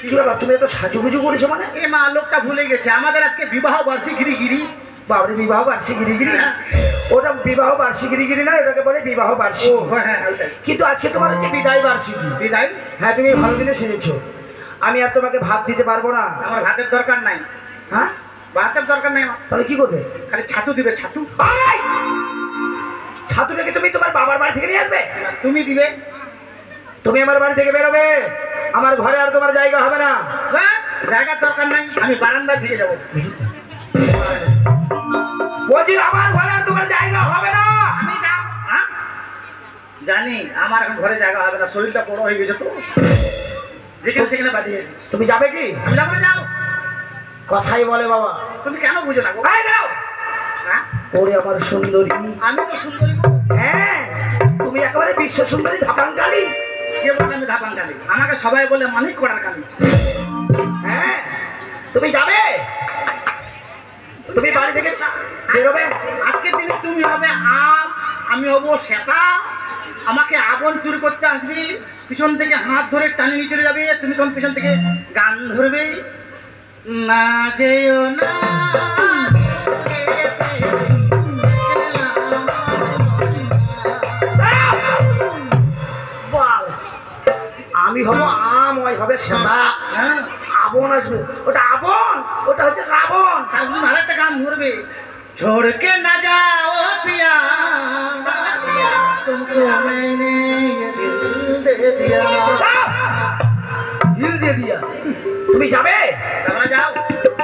কি বাবা তুমি তো সাজুগুজু করেছো মানে? এ মা লোকটা ভুলে গেছে আমাদের আজকে বিবাহ বার্ষিক গিরি। বাবরে বিবাহ বার্ষিক গিরিগিরি? ওটা বিবাহ বার্ষিক গিরিগিরি না, এটাকে বলে বিবাহ বার্ষিক। হ্যাঁ ওইটাই। কিন্তু আজকে তোমার হচ্ছে বিদায় বার্ষিকী। বিদায়? হ্যাঁ তুমি ভালো দিনে সেরেছো। আমি আর তোমাকে ভাত দিতে পারবো না। আমার ভাতের দরকার নাই। হ্যাঁ ভাতের দরকার নাই আমার। তাহলে কি করবে? খালি ছাতু দিবে, ছাতু। ছাতুটাকে তুমি তোমার বাবার বাড়ি থেকে নিয়ে আসবে? তুমি দিবে। তুমি আমার বাড়ি থেকে বেরোবে, আমার ঘরে আর তোমার জায়গা হবে না। হ্যাঁ, জায়গার দরকার নাই, আমি বারান্দা থেকে যাবো। বলছি আমার ঘরে আর তোমার জায়গা হবে না। আমি যাব। হ্যাঁ জানি আমার এখন ঘরে জায়গা হবে না, শরীরটা বড় হয়ে গেছে তো, যেখানে সেখানে বাঁধিয়ে। তুমি যাবে কি? আমি যাবো না, যাও। কথাই বলে বাবা। তুমি কেন বুঝো না গো? এই দাও। হ্যাঁ ওরে আমার সুন্দরী। আমি তো সুন্দরী গো। হ্যাঁ তুমি একেবারে বিশ্ব সুন্দরী ধাপাঙ্কালী। কে বলে আমি ধাপান কালি? আমাকে সবাই বলে মানিক করার কালি। হ্যাঁ তুমি যাবে, তুমি বাড়ি থেকে বেরোবে। আজকের দিনে তুমি হবে আম, আমি হবো শ্বেতা। আমাকে আগুন চুরি করতে আসবি, পিছন থেকে হাত ধরে টানি নিয়ে চলে যাবে, তুমি তখন পিছন থেকে গান ধরবে। না যেও না বল, আমি হবো আম, ওই হবে শ্বেতা। হ্যাঁ, আবন আসবে। ওটা আবন, ওটা হচ্ছে রাবণ। তার তুমি আরেকটা গান ধরবে। छोड़ के न जाओ पिया तुमको मैंने ये दिल दे दिया। হিল দিয়ে দিয়া। তুমি যাবে? তোমরা যাও।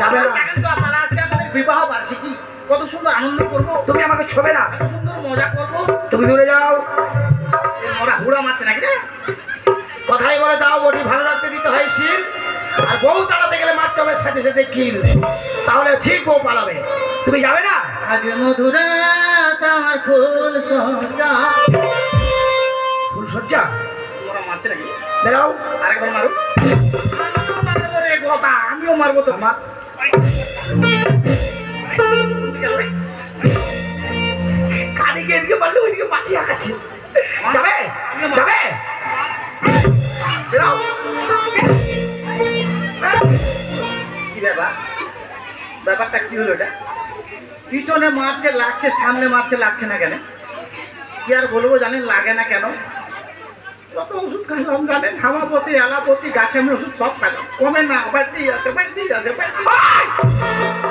যাবে না। দেখেন তো আপনারা আজকে আমাদের বিবাহ বার্ষিকী, কত সুন্দর আনন্দ করবো, তুমি আমাকে ছোবে না। কত সুন্দর মজা করবো। তুমি দূরে যাও। ওরা হুড়া মারছে নাকি রে? কথাই বলে দাও বটি ভালো রাখতে দিতে হয় শিল, আর বউ তাড়াতে গেলে মারতে হবে সাথে সাথে কিল, তাহলে ঠিক বউ পালাবে। তুমি যাবে না? আজ মধুরা তোমার ফুল সজ্জা। ফুল সজ্জা? ওরা মারছে নাকি? বেরাও। আরেকবার মারো। আমিও মারবো রে গোটা, আমিও মারবো তো। আমার কানিকে এদিকে মারলে ওইদিকে মাছি আঁকাচ্ছি। যাবে? যাবে? বেরাও। কি ব্যাপার? ব্যাপারটা কি হলো এটা? পিছনে মারছে লাগছে, সামনে মারছে লাগছে না কেন? কি আর বলবো জানেন, লাগে না কেন? যত ওষুধ খাইলাম জানেন, হামাপতি অ্যালাপতি গাছে আমি ওষুধ সব খাইলাম, কমে না, বাড়তেই আছে বাড়তেই আছে বাড়তেই আছে।